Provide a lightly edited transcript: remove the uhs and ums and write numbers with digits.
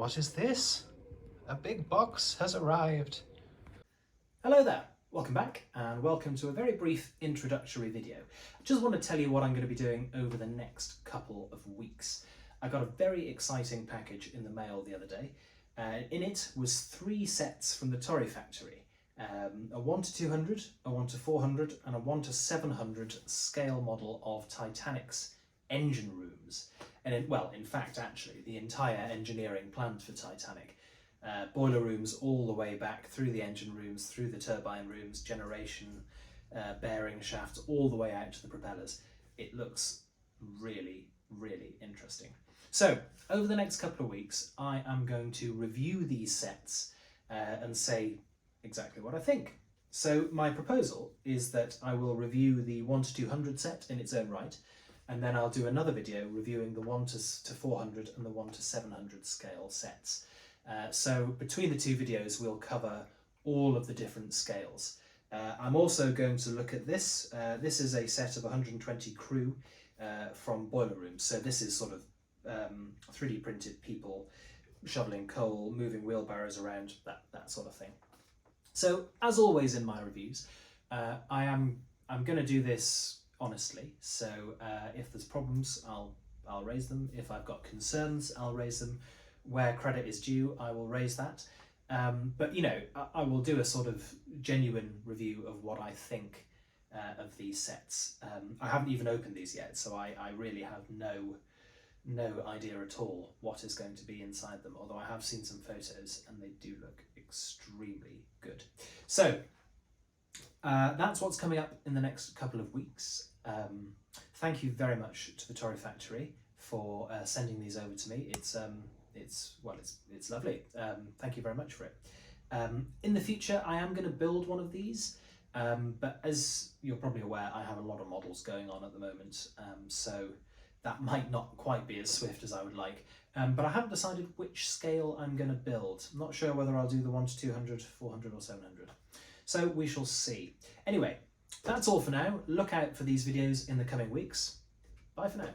What is this? A big box has arrived. Hello there, welcome back and welcome to a very brief introductory video. I just want to tell you what I'm going to be doing over the next couple of weeks. I got a very exciting package in the mail the other day. In it was 3 sets from the TORI factory. A 1 to 200, a 1 to 400 and a 1 to 700 scale model of Titanic's engine rooms. And in fact, actually, the entire engineering plant for Titanic. Boiler rooms all the way back through the engine rooms, through the turbine rooms, generation, bearing shafts, all the way out to the propellers. It looks really, really interesting. So, over the next couple of weeks, I am going to review these sets and say exactly what I think. So, my proposal is that I will review the 1 to 200 set in its own right, and then I'll do another video reviewing the 1 to 400 and the 1 to 700 scale sets. So between the 2 videos we'll cover all of the different scales. I'm also going to look at this. This is a set of 120 crew from boiler rooms. So this is sort of 3D printed people shoveling coal, moving wheelbarrows around, that sort of thing. So as always in my reviews, I'm going to do this honestly. So if there's problems, I'll raise them. If I've got concerns, I'll raise them. Where credit is due, I will raise that. But you know, I will do a sort of genuine review of what I think of these sets. I haven't even opened these yet, so I really have no idea at all what is going to be inside them, although I have seen some photos and they do look extremely good. So that's what's coming up in the next couple of weeks. Thank you very much to the TORI factory for sending these over to me. It's lovely. Thank you very much for it. In the future, I am going to build one of these, but as you're probably aware, I have a lot of models going on at the moment, so that might not quite be as swift as I would like. But I haven't decided which scale I'm going to build. I'm not sure whether I'll do the 1 to 200, 400 or 700. So we shall see. Anyway, that's all for now. Look out for these videos in the coming weeks. Bye for now.